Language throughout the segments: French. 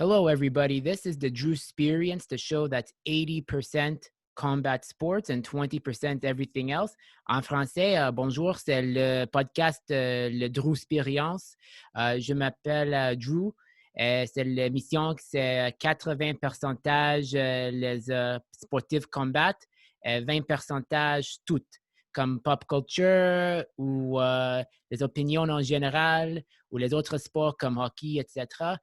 Hello, everybody. This is the Drew Experience, the show that's 80% combat sports and 20% everything else. En français, bonjour, c'est le podcast le Drew Experience. Je m'appelle Drew. C'est l'émission qui c'est 80% les sportifs combat, 20% toutes, comme pop culture ou les opinions en général ou les autres sports comme hockey, etc.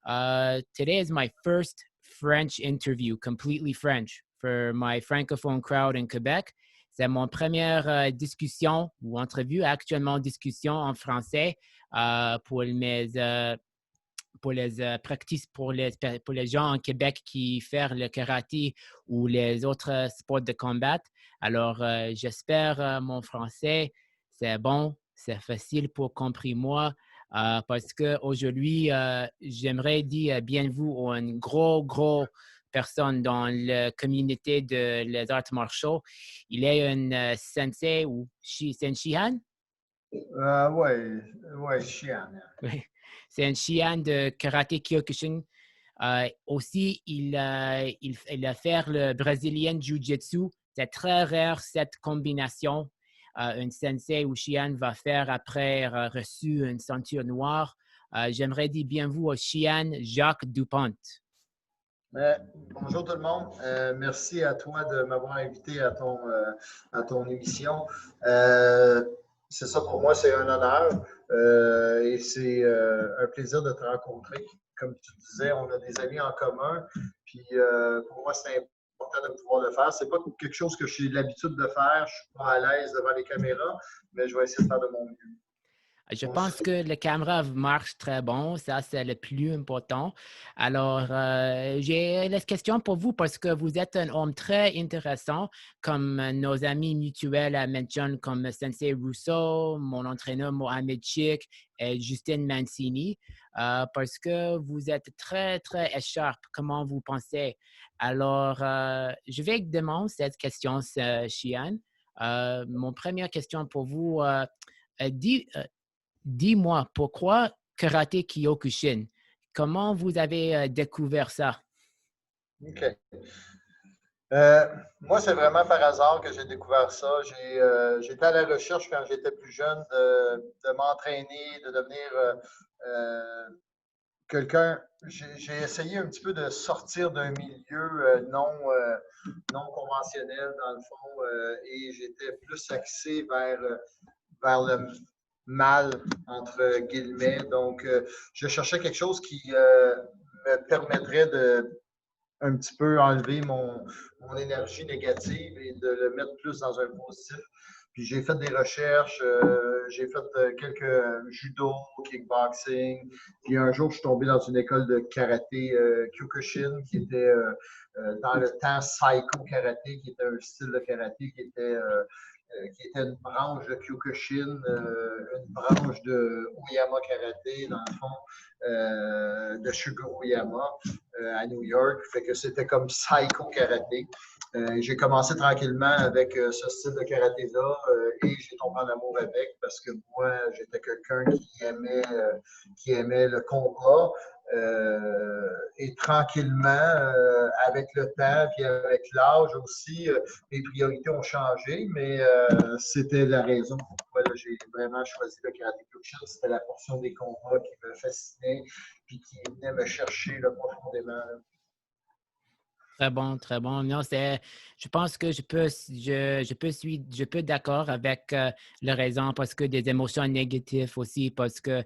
Today is my first French interview, completely French, for my francophone crowd in Quebec. C'est mon première discussion ou entrevue, actuellement discussion en français pour les practices pour les gens en Québec qui font le karaté ou les autres sports de combat. Alors, j'espère mon français, c'est bon, c'est facile pour comprendre moi. Parce qu'aujourd'hui, j'aimerais dire bienvenue à une grosse personne dans la communauté de les arts martiaux. Il est un sensei ou c'est un shihan? Ouais, Shihan. Oui. C'est un shihan de karaté Kyokushin. Aussi, il a fait le brésilien jiu-jitsu. C'est très rare cette combinaison. Un sensei ou shihan va faire après reçu une ceinture noire. J'aimerais dire bienvenue au shihan Jacques Dupont. Bonjour tout le monde. Merci à toi de m'avoir invité à ton émission. C'est ça pour moi, c'est un honneur et c'est un plaisir de te rencontrer. Comme tu disais, on a des amis en commun. Puis pour moi, c'est important de pouvoir le faire. C'est pas quelque chose que j'ai l'habitude de faire. Je suis pas à l'aise devant les caméras, mais je vais essayer de faire de mon mieux. Je pense que la caméra marche très bon. Ça, c'est le plus important. Alors, j'ai la question pour vous parce que vous êtes un homme très intéressant, comme nos amis mutuels mentionnent, comme Sensei Rousseau, mon entraîneur Mohamed Chik et Justine Mancini, parce que vous êtes très, très écharpe. Comment vous pensez? Alors, je vais demander cette question, Shian. Mon première question pour vous, dis-moi, pourquoi Karaté Kyokushin? Comment vous avez découvert ça? OK. Moi, c'est vraiment par hasard que j'ai découvert ça. J'étais à la recherche quand j'étais plus jeune de m'entraîner, de devenir quelqu'un. J'ai essayé un petit peu de sortir d'un milieu non conventionnel, dans le fond, et j'étais plus axé vers le mal, entre guillemets. Donc, je cherchais quelque chose qui me permettrait de un petit peu enlever mon énergie négative et de le mettre plus dans un positif. Puis j'ai fait des recherches, j'ai fait quelques judo, kickboxing. Puis un jour, je suis tombé dans une école de karaté Kyokushin, qui était dans le temps Saiko Karaté, qui était un style de karaté qui était une branche de Kyokushin, une branche de Oyama Karaté, dans le fond, de Shugoro Oyama à New York. Fait que c'était comme Psycho Karaté. J'ai commencé tranquillement avec ce style de karaté-là et j'ai tombé en amour avec parce que moi, j'étais quelqu'un qui aimait le combat. Et tranquillement, avec le temps puis avec l'âge aussi, mes priorités ont changé, mais c'était la raison pourquoi j'ai vraiment choisi le karaté Kyokushin. C'était la portion des combats qui me fascinait puis qui venait me chercher là, profondément. Très bon, très bon. Non, je pense que je peux d'accord avec la raison parce que des émotions négatives aussi, parce que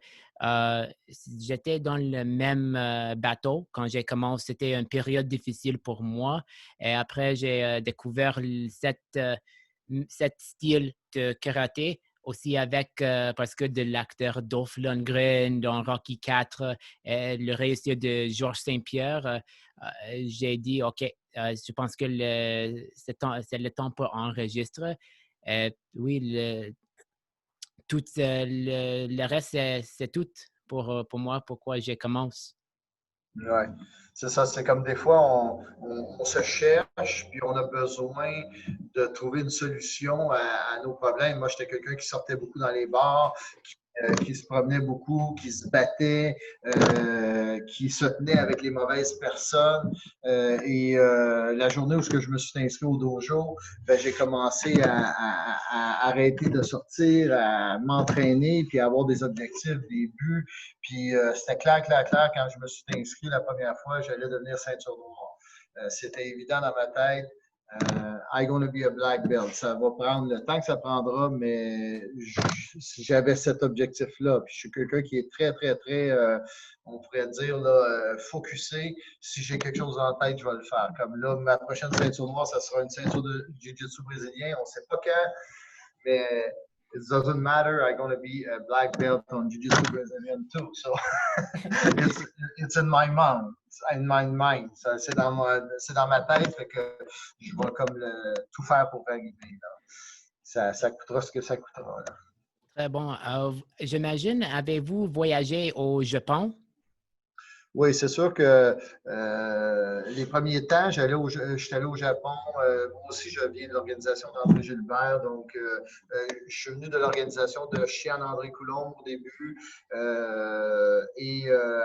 j'étais dans le même bateau quand j'ai commencé. C'était une période difficile pour moi. Et après, j'ai découvert cette style de karaté aussi avec, parce que de l'acteur Dolph Lundgren dans Rocky IV, le réussite de Georges Saint-Pierre. J'ai dit, OK, je pense que c'est le temps pour enregistrer. Oui, tout le reste, c'est tout pour moi, pourquoi je commence. Ouais, c'est ça. C'est comme des fois, on se cherche, puis on a besoin de trouver une solution à nos problèmes. Moi, j'étais quelqu'un qui sortait beaucoup dans les bars, qui se promenait beaucoup, qui se battait, qui se tenait avec les mauvaises personnes. La journée où je me suis inscrit au dojo, ben, j'ai commencé à arrêter de sortir, à m'entraîner, puis à avoir des objectifs, des buts. Puis c'était clair, quand je me suis inscrit la première fois, j'allais devenir ceinture noire. C'était évident dans ma tête. I'm gonna be a black belt. Ça va prendre le temps que ça prendra, mais j'avais cet objectif-là. Puis je suis quelqu'un qui est très, on pourrait dire, là, focusé. Si j'ai quelque chose en tête, je vais le faire. Comme là, ma prochaine ceinture noire, ça sera une ceinture de Jiu-Jitsu brésilien. On ne sait pas quand, mais it doesn't matter. I'm going to be a black belt on Jiu-Jitsu Brazilian too. So it's in my mind. In my mind. C'est dans ma tête, fait que je vais comme tout faire pour arriver. Ça coûtera ce que ça coûtera. Là. Très bon. J'imagine, avez-vous voyagé au Japon? Oui, c'est sûr que les premiers temps, j'étais allé au Japon. Moi aussi, je viens de l'organisation d'André Gilbert. Donc, je suis venu de l'organisation de Chian André Coulombe au début.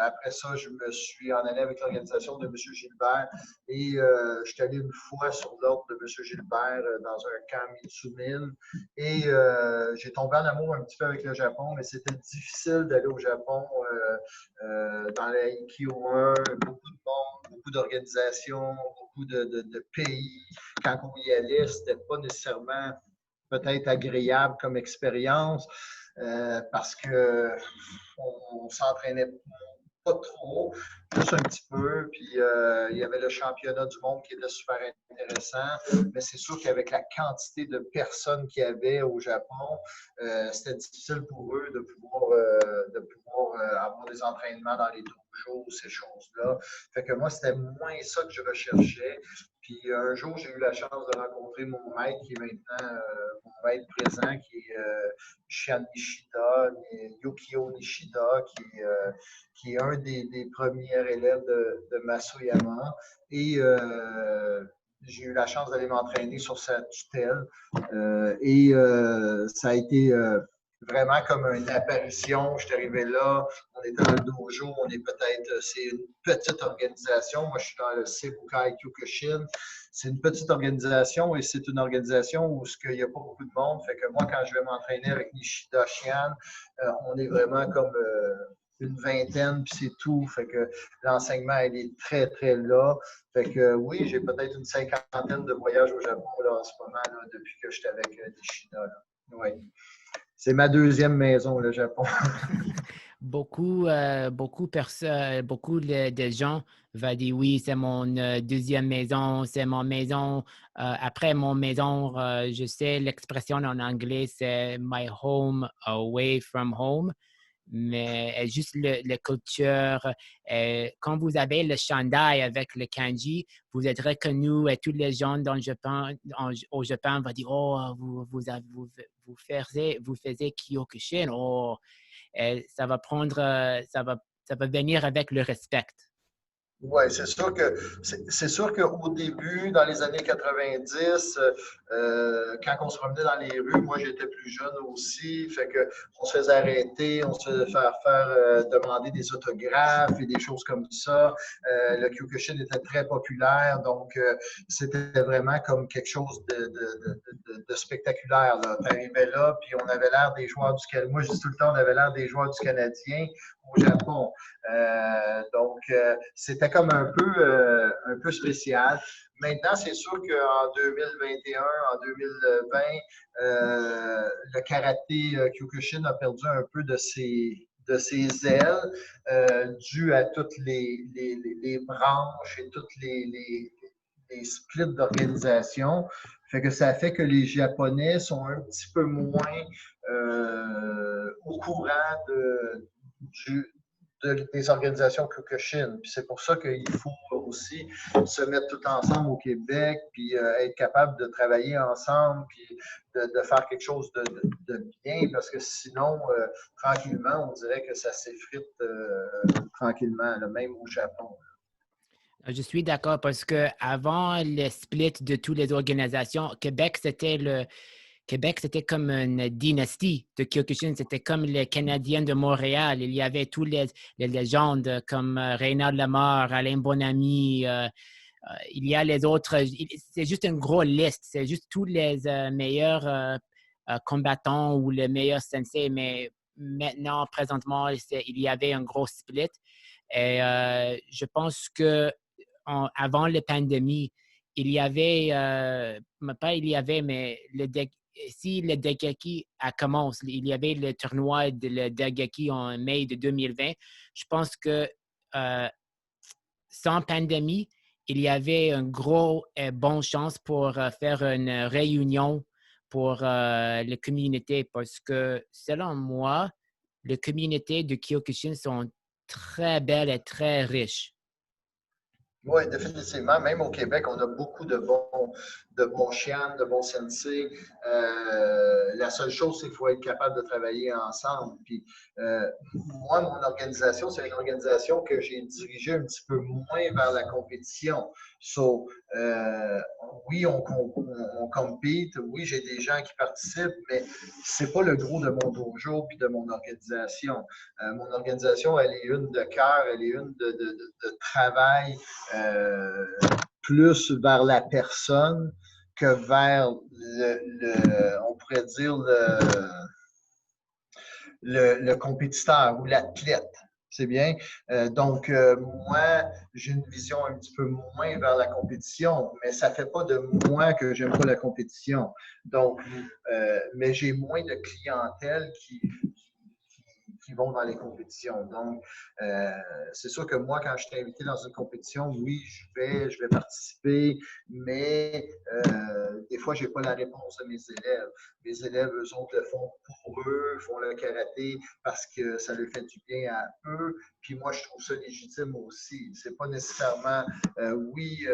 Après ça, je me suis en allé avec l'organisation de M. Gilbert. Je suis allé une fois sur l'ordre de M. Gilbert dans un camp Mitsumine. J'ai tombé en amour un petit peu avec le Japon, mais c'était difficile d'aller au Japon dans la Kyo1, beaucoup de monde, beaucoup d'organisations, beaucoup de pays. Quand on y allait, c'était pas nécessairement peut-être agréable comme expérience parce que on s'entraînait pas trop, juste un petit peu. Puis il y avait le championnat du monde qui était super intéressant. Mais c'est sûr qu'avec la quantité de personnes qu'il y avait au Japon, c'était difficile pour eux de pouvoir avoir des entraînements dans les dojos, ces choses-là. Fait que moi, c'était moins ça que je recherchais. Puis un jour, j'ai eu la chance de rencontrer mon maître qui est maintenant mon maître présent, qui est Shian Nishida, Yukio Nishida, qui est un des premiers élèves de Masuyama. J'ai eu la chance d'aller m'entraîner sur sa tutelle. Ça a été vraiment comme une apparition. Je suis arrivé là, on était dans le dojo, c'est une petite organisation. Moi, je suis dans le Seibukai Kyokushin. C'est une petite organisation et c'est une organisation où il n'y a pas beaucoup de monde. Fait que moi, quand je vais m'entraîner avec Nishida Shian, on est vraiment comme une vingtaine, puis c'est tout. Fait que l'enseignement, il est très là. Fait que oui, j'ai peut-être une cinquantaine de voyages au Japon là, en ce moment, là, depuis que j'étais avec Nishida. Oui. C'est ma deuxième maison, le Japon. Beaucoup de gens vont dire oui, c'est mon deuxième maison, c'est mon maison. Après mon maison, je sais l'expression en anglais, c'est my home away from home. Mais juste la culture, quand vous avez le chandail avec le kanji, vous êtes reconnu et tous les gens dans le Japon, au Japon vont dire oh, vous faisiez Kyokushin. Oh, ça va prendre, ça va venir avec le respect. Oui, c'est sûr qu'au début, dans les années 90, quand on se promenait dans les rues, moi j'étais plus jeune aussi, fait que on se faisait arrêter, on se faisait faire demander des autographes et des choses comme ça. Le Kyokushin était très populaire, donc c'était vraiment comme quelque chose de spectaculaire. Tu arrivais là, puis on avait l'air des joueurs du Canadien. Moi, je dis tout le temps, on avait l'air des joueurs du Canadien au Japon. C'était comme un peu spécial. Maintenant, c'est sûr qu'en 2021, en 2020, le karaté Kyokushin a perdu un peu de ses ailes dû à toutes les branches et toutes les splits d'organisation. Fait que ça fait que les Japonais sont un petit peu moins au courant des organisations Kyokushin. Puis c'est pour ça qu'il faut aussi se mettre tout ensemble au Québec, puis être capable de travailler ensemble, puis de faire quelque chose de bien, parce que sinon, tranquillement, on dirait que ça s'effrite tranquillement, là, même au Japon. Je suis d'accord parce que avant le split de toutes les organisations, Québec, c'était Québec, c'était comme une dynastie de Kyokushin. C'était comme les Canadiens de Montréal. Il y avait tous les légendes comme Reynald Lamar, Alain Bonamy. Il y a les autres. C'est juste une grosse liste. C'est juste tous les meilleurs combattants ou les meilleurs sensei. Mais maintenant, présentement, il y avait un gros split. Et je pense que avant la pandémie, il y avait, pas il y avait, mais si le Dagaki commence, il y avait le tournoi de le Dagaki en mai de 2020. Je pense que euh, sans pandémie, il y avait une grosse bonne chance pour faire une réunion pour la communauté parce que, selon moi, les communautés de Kyokushin sont très belles et très riches. Oui, définitivement. Même au Québec, on a beaucoup de bons chiens, de bons sensei. La seule chose, c'est qu'il faut être capable de travailler ensemble. Puis, moi, mon organisation, c'est une organisation que j'ai dirigée un petit peu moins vers la compétition. So, oui, on compete, oui, j'ai des gens qui participent, mais c'est pas le gros de mon dojo puis de mon organisation. Mon organisation, elle est une de cœur, elle est une de travail euh, plus vers la personne que vers on pourrait dire le compétiteur ou l'athlète. C'est bien. Moi, j'ai une vision un petit peu moins vers la compétition, mais ça ne fait pas de moi que j'aime pas la compétition. Mais j'ai moins de clientèle qui vont dans les compétitions. Donc, c'est sûr que moi, quand je suis invité dans une compétition, oui, je vais participer, mais des fois, je n'ai pas la réponse de mes élèves. Mes élèves, eux autres, le font pour eux, font le karaté parce que ça leur fait du bien à eux. Puis moi, je trouve ça légitime aussi. C'est pas nécessairement, oui,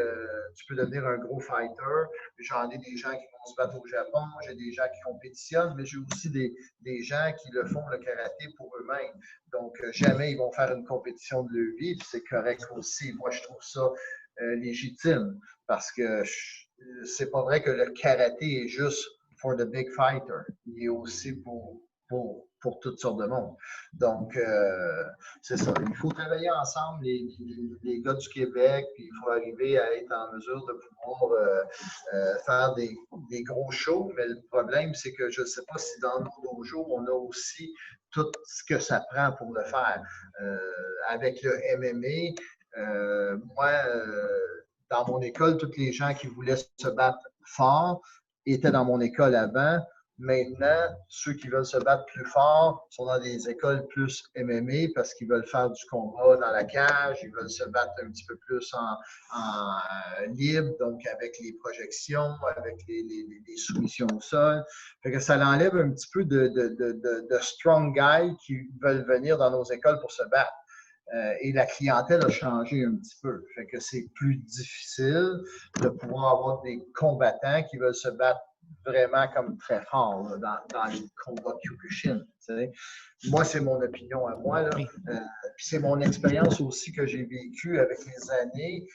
tu peux devenir un gros fighter. J'en ai des gens qui vont se battre au Japon, j'ai des gens qui compétitionnent, mais j'ai aussi des gens qui le font le karaté pour eux-mêmes. Donc, jamais ils vont faire une compétition de leur vie, puis c'est correct aussi. Moi, je trouve ça légitime parce que c'est pas vrai que le karaté est juste for the big fighter. Il est aussi pour toutes sortes de monde. Donc, c'est ça. Il faut travailler ensemble, les gars du Québec, puis il faut arriver à être en mesure de pouvoir faire des gros shows. Mais le problème, c'est que je ne sais pas si dans nos dojos, on a aussi tout ce que ça prend pour le faire. Avec le MMA, moi, dans mon école, tous les gens qui voulaient se battre fort étaient dans mon école avant. Maintenant, ceux qui veulent se battre plus fort sont dans des écoles plus MMA parce qu'ils veulent faire du combat dans la cage, ils veulent se battre un petit peu plus en libre, donc avec les projections, avec les soumissions au sol. Fait que ça enlève un petit peu de strong guys qui veulent venir dans nos écoles pour se battre. Et la clientèle a changé un petit peu. Fait que c'est plus difficile de pouvoir avoir des combattants qui veulent se battre vraiment comme très fort là, dans les combats Kyokushin. Moi, c'est mon opinion à moi. Là. Oui. Puis c'est mon expérience aussi que j'ai vécue avec les années.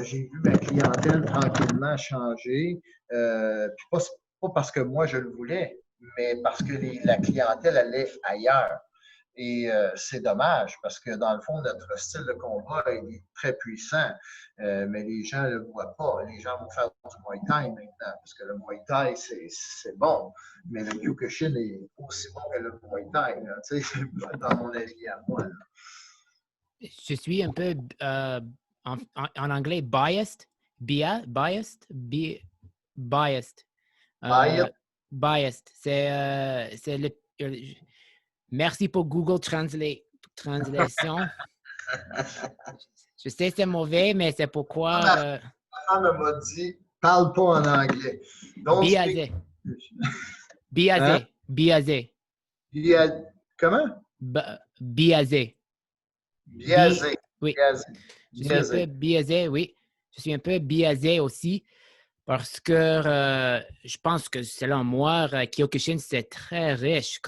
J'ai vu ma clientèle tranquillement changer. Puis pas parce que moi, je le voulais, mais parce que la clientèle allait ailleurs. Et c'est dommage parce que dans le fond, notre style de combat est très puissant, mais les gens ne le voient pas. Les gens vont faire du Muay Thai maintenant parce que le Muay Thai, c'est bon, mais le Kyokushin est aussi bon que le Muay Thai, là, dans mon avis à moi. Là. Je suis un peu en anglais biased, biased. Euh, biased. C'est merci pour Google Translation. Je sais que c'est mauvais, mais c'est pourquoi. Ma femme m'a dit parle pas en anglais. Biaisé. Biaisé. Biaisé. Comment? Biaisé. Biaisé. Oui. Biaisé. Je suis un peu biaisé, oui. Je suis un peu biaisé aussi parce que je pense que selon moi, Kyokushin, c'est très riche.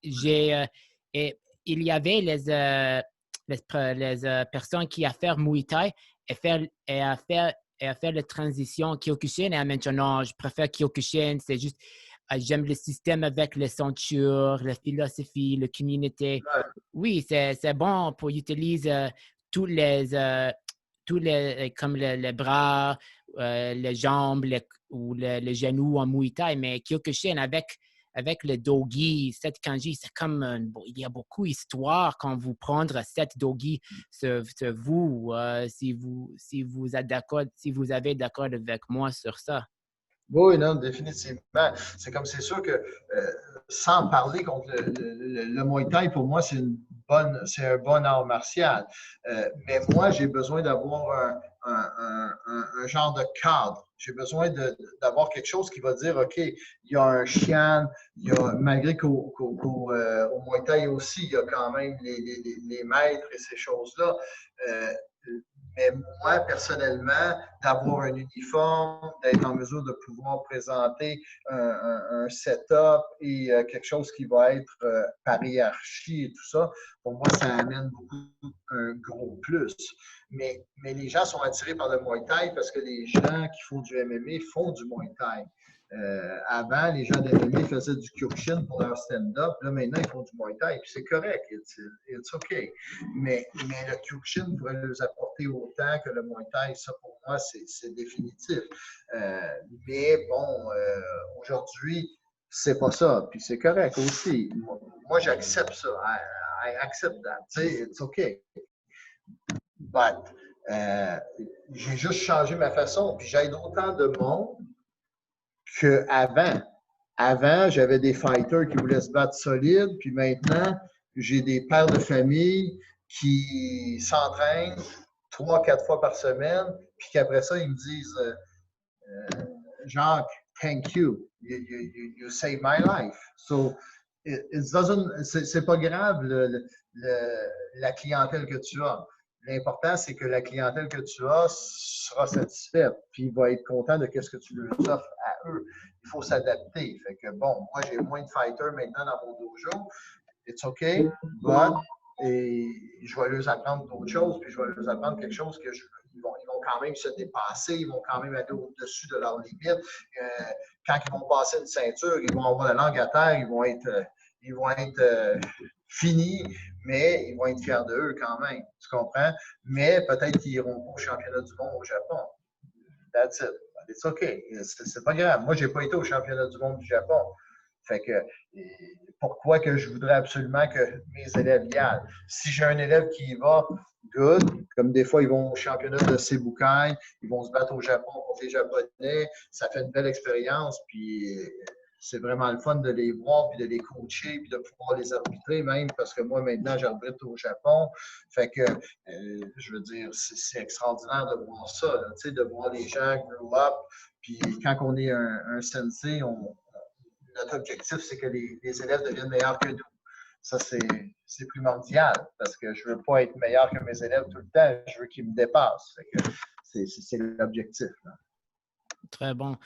Il y avait les personnes qui ont fait Muay Thai et a fait la transition Kyokushin et maintenant, je préfère Kyokushin. C'est juste j'aime le système avec les ceintures, la philosophie, la communauté. Ouais. Oui, c'est bon pour utiliser tous les, euh, comme les bras, les jambes ou les genoux en Muay Thai, mais Kyokushin avec le dogi, cette kanji, c'est comme il y a beaucoup d'histoire quand vous prendre cette dogi, vous, si vous êtes d'accord, si vous avez d'accord avec moi sur ça. Oui, non, définitivement. C'est sûr que sans parler contre le Muay Thai, pour moi, c'est un bon art martial. Mais moi, j'ai besoin d'avoir un genre de cadre. J'ai besoin d'avoir quelque chose qui va dire, OK, il y a un chien, malgré au Muay Thai aussi, il y a quand même les maîtres et ces choses-là. Euh, mais moi, personnellement, d'avoir un uniforme, d'être en mesure de pouvoir présenter un setup et quelque chose qui va être par hiérarchie et tout ça, pour moi, ça amène beaucoup un gros plus. Mais les gens sont attirés par le Muay Thai parce que les gens qui font du MMA font du Muay Thai. Avant, les gens de MMA faisaient du Kyokushin pour leur stand-up. Là, maintenant, ils font du Muay Thai. Puis c'est correct. It's OK. Mais le Kyokushin pourrait leur apporter autant que le Muay Thai. Ça, pour moi, c'est définitif. Mais bon, aujourd'hui, c'est pas ça. Puis c'est correct aussi. Moi j'accepte ça. I accept that. Tu sais, it's OK. But, j'ai juste changé ma façon. Puis j'aide autant de monde qu'avant. Avant, j'avais des fighters qui voulaient se battre solide, puis maintenant, j'ai des pères de famille qui s'entraînent 3, 4 fois par semaine, puis qu'après ça, ils me disent Jacques, thank you. You saved my life. So, it doesn't, c'est pas grave la clientèle que tu as. L'important, c'est que la clientèle que tu as sera satisfaite, puis va être content de ce que tu leur offres à eux. Il faut s'adapter. Fait que bon, moi, j'ai moins de fighters maintenant dans mon dojo. It's OK, but et je vais leur apprendre d'autres choses, puis je vais leur apprendre quelque chose ils vont quand même se dépasser, ils vont quand même aller au-dessus de leurs limites. Quand ils vont passer une ceinture, ils vont avoir la langue à terre, ils vont être finis, mais ils vont être fiers d'eux quand même. Tu comprends? Mais peut-être qu'ils iront pas au championnat du monde au Japon. That's it. It's OK. C'est pas grave. Moi, j'ai pas été au championnat du monde du Japon. Fait que pourquoi que je voudrais absolument que mes élèves y aillent? Si j'ai un élève qui y va, good. Comme des fois, ils vont au championnat de Sebukai, ils vont se battre au Japon contre les Japonais. Ça fait une belle expérience. Puis c'est vraiment le fun de les voir, puis de les coacher, puis de pouvoir les arbitrer même, parce que moi, maintenant, j'arbitre au Japon. Fait que, je veux dire, c'est extraordinaire de voir ça, là, de voir les gens grow up. Puis quand on est un sensei, notre objectif, c'est que les élèves deviennent meilleurs que nous. Ça, c'est primordial parce que je ne veux pas être meilleur que mes élèves tout le temps. Je veux qu'ils me dépassent. C'est l'objectif. Là. Très bon.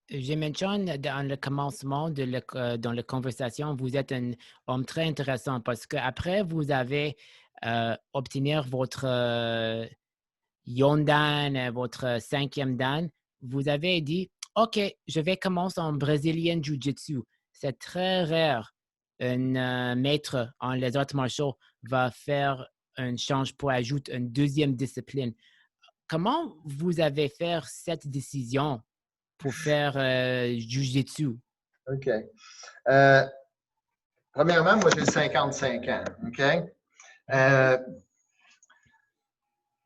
J'ai mentionné dans le commencement dans la conversation, vous êtes un homme très intéressant parce qu'après, vous avez obtenu votre Yondan, votre 5e Dan. Vous avez dit, OK, je vais commencer en brésilien Jiu-Jitsu. C'est très rare. Un maître en les arts martiaux va faire un change pour ajouter une deuxième discipline. Comment vous avez fait cette décision pour faire Jiu-Jitsu? OK. Premièrement, moi, j'ai 55 ans. OK?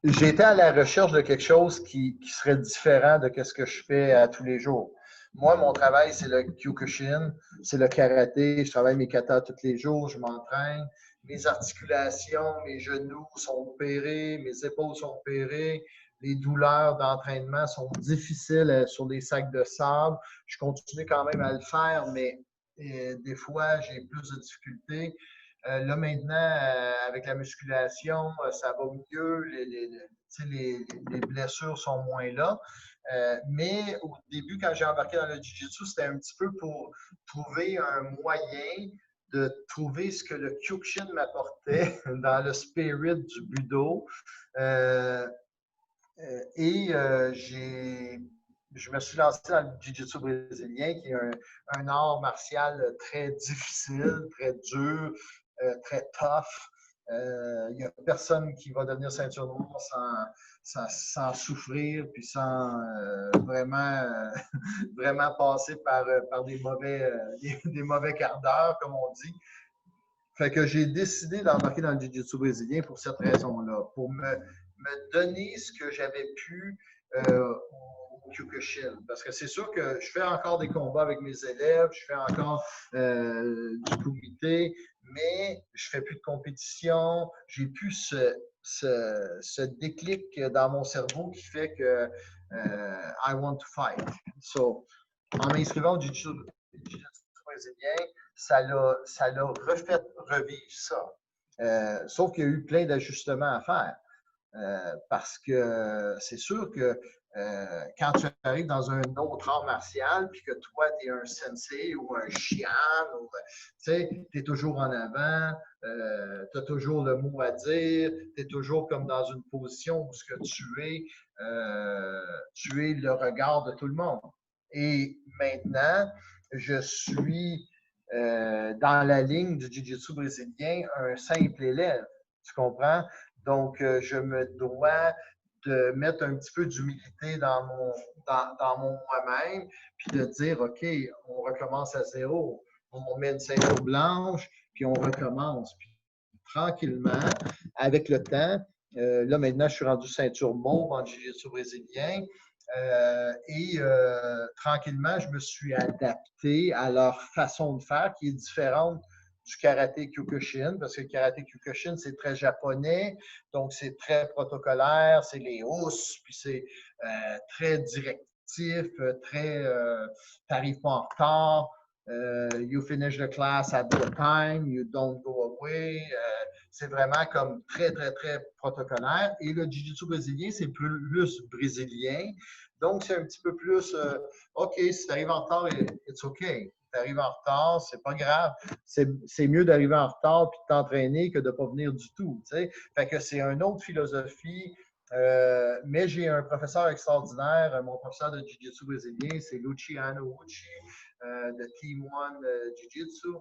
J'étais à la recherche de quelque chose qui serait différent de ce que je fais à tous les jours. Moi, mon travail, c'est le Kyokushin, c'est le karaté. Je travaille mes katas tous les jours, je m'entraîne. Mes articulations, mes genoux sont opérés, mes épaules sont opérées. Les douleurs d'entraînement sont difficiles sur des sacs de sable. Je continue quand même à le faire, mais des fois, j'ai plus de difficultés. Là, maintenant, avec la musculation, ça va mieux. Les blessures sont moins là. Mais au début, quand j'ai embarqué dans le Jiu-Jitsu, c'était un petit peu pour trouver un moyen de trouver ce que le Kyokushin m'apportait dans le spirit du Budo. Et j'ai je me suis lancé dans le jiu-jitsu brésilien, qui est un art martial très difficile, très dur, très tough. Il n'y a personne qui va devenir ceinture noire sans souffrir, puis sans vraiment passer par des mauvais quarts d'heure, comme on dit. Fait que j'ai décidé d'embarquer dans le jiu-jitsu brésilien pour cette raison-là, pour me donner ce que j'avais pu au Kyokushin. Parce que c'est sûr que je fais encore des combats avec mes élèves, je fais encore du kumite, mais je fais plus de compétition. J'ai plus ce déclic dans mon cerveau qui fait que I want to fight. So, en m'inscrivant au jiu-jitsu brésilien, ça l'a refait revivre ça. Sauf qu'il y a eu plein d'ajustements à faire. Parce que c'est sûr que quand tu arrives dans un autre art martial, puis que toi, tu es un sensei ou un shian, tu es toujours en avant, tu as toujours le mot à dire, tu es toujours comme dans une position où ce que tu es le regard de tout le monde. Et maintenant, je suis dans la ligne du jiu-jitsu brésilien un simple élève. Tu comprends? Donc, je me dois de mettre un petit peu d'humilité dans mon moi-même, puis de dire, OK, on recommence à zéro. On met une ceinture blanche, puis on recommence. Puis, tranquillement, avec le temps, là, maintenant, je suis rendu ceinture mauve en jiu-jitsu brésilien. Tranquillement, je me suis adapté à leur façon de faire qui est différente du karaté Kyokushin, parce que le karaté Kyokushin, c'est très japonais, donc c'est très protocolaire, c'est les housses, puis c'est très directif, très t'arrives pas en retard, you finish the class at the time, you don't go away. C'est vraiment comme très, très, très protocolaire. Et le jiu-jitsu brésilien, c'est plus brésilien. Donc, c'est un petit peu plus, OK, si tu arrives en retard, it's OK. Tu arrives en retard, c'est pas grave. C'est mieux d'arriver en retard puis de t'entraîner que de ne pas venir du tout. T'sais? Fait que c'est une autre philosophie. Mais j'ai un professeur extraordinaire, mon professeur de Jiu-Jitsu brésilien, c'est Luciano Uchi de Team One Jiu-Jitsu.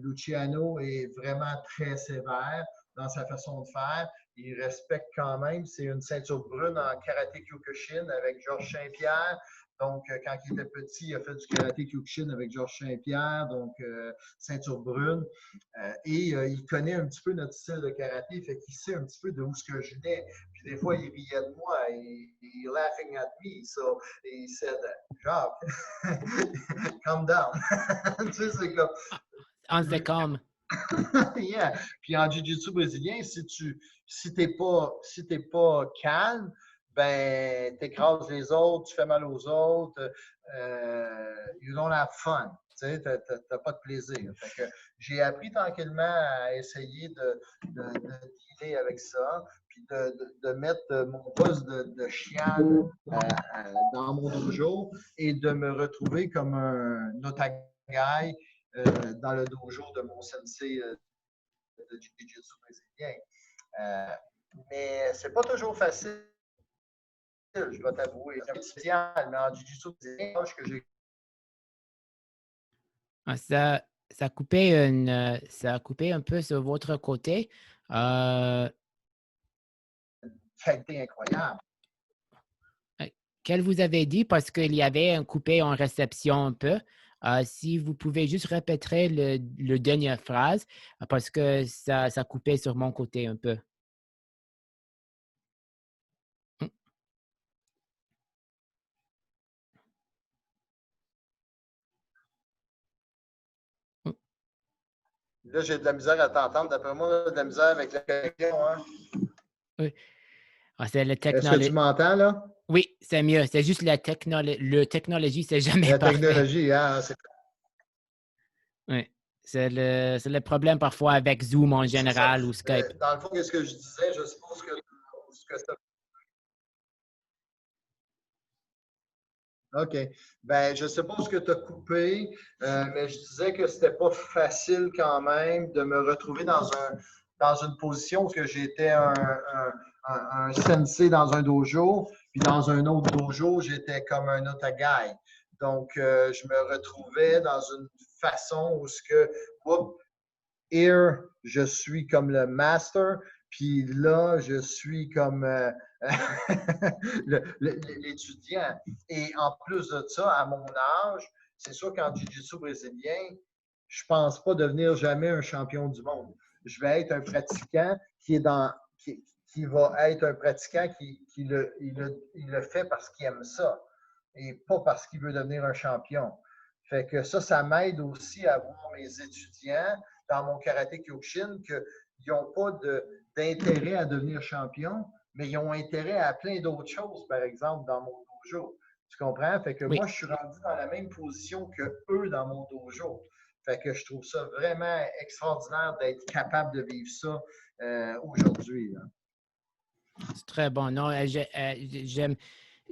Luciano est vraiment très sévère dans sa façon de faire. Il respecte quand même. C'est une ceinture brune en karaté Kyokushin avec Georges Saint-Pierre. Donc, quand il était petit, il a fait du karaté Kyokushin avec Georges Saint-Pierre, donc ceinture brune. Il connaît un petit peu notre style de karaté, fait qu'il sait un petit peu d'où ce que je venais. Puis des fois, il riait de moi, il laughing at me. So, he said, Jacques, calm down. Tu sais, c'est comme... On se calme. Yeah. Puis en jiu-jitsu brésilien, si t'es pas calme, ben t'écrases les autres, tu fais mal aux autres, you don't have fun. Tu sais, t'as pas de plaisir. Fait que j'ai appris tranquillement à essayer de dealer avec ça, puis de mettre mon poste de chian dans mon dojo et de me retrouver comme un otagai dans le dojo de mon sensei de jiu-jitsu brésilien. Mais c'est pas toujours facile, je dois t'avouer. C'est spécial, mais en jiu-jitsu brésilien, que j'ai Ça, ça a coupé un peu sur votre côté. qualité incroyable. Qu'elle vous avait dit, parce qu'il y avait un coupé en réception un peu. Si vous pouvez juste répéter le dernière phrase, parce que ça coupait sur mon côté un peu. Là, j'ai de la misère à t'entendre. D'après moi, de la misère avec la connexion. Hein? Oui. C'est le Est-ce que tu m'entends, là? Oui, c'est mieux. C'est juste la technologie, c'est jamais la parfait. Technologie, hein? Oui. C'est le problème parfois avec Zoom en général ou Skype. Dans le fond, qu'est-ce que je disais? Je suppose que ça... OK. Ben, je suppose que tu as coupé, mais je disais que c'était pas facile quand même de me retrouver dans une position où j'étais un sensei dans un dojo, Puis dans un autre dojo, j'étais comme un otagai. Donc, je me retrouvais dans une façon où ce que, oups, here, je suis comme le master, puis là, je suis comme l'étudiant. Et en plus de ça, à mon âge, c'est sûr qu'en jiu-jitsu brésilien, je ne pense pas devenir jamais un champion du monde. Je vais être un pratiquant qui est dans qui va être un pratiquant qui le fait parce qu'il aime ça et pas parce qu'il veut devenir un champion. Fait que ça m'aide aussi à voir mes étudiants dans mon karaté Kyokushin qu'ils n'ont pas d'intérêt à devenir champion, mais ils ont intérêt à plein d'autres choses, par exemple, dans mon dojo. Tu comprends? Fait que Oui. moi, je suis rendu dans la même position que eux dans mon dojo. Fait que je trouve ça vraiment extraordinaire d'être capable de vivre ça aujourd'hui. C'est très bon. Non,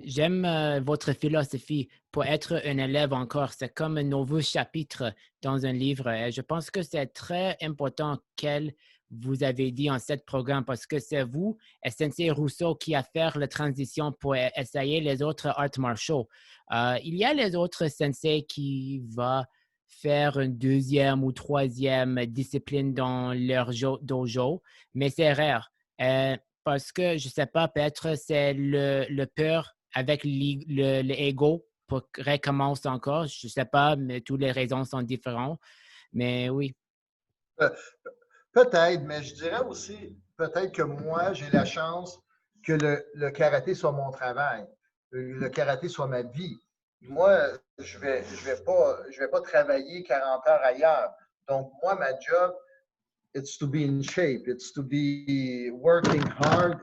j'aime votre philosophie pour être un élève encore. C'est comme un nouveau chapitre dans un livre. Et je pense que c'est très important qu'elle vous avez dit en ce programme parce que c'est vous, et Sensei Rousseau, qui a fait la transition pour essayer les autres arts martiaux. Il y a les autres sensei qui vont faire une deuxième ou troisième discipline dans leur dojo, mais c'est rare. Parce que, je ne sais pas, peut-être c'est le peur avec l'ego pour recommencer encore. Je ne sais pas, mais toutes les raisons sont différentes. Mais oui. Peut-être, mais je dirais aussi, peut-être que moi, j'ai la chance que le karaté soit mon travail, le karaté soit ma vie. Moi, je vais pas travailler 40 heures ailleurs. Donc, moi, ma job, it's to be in shape, it's to be working hard,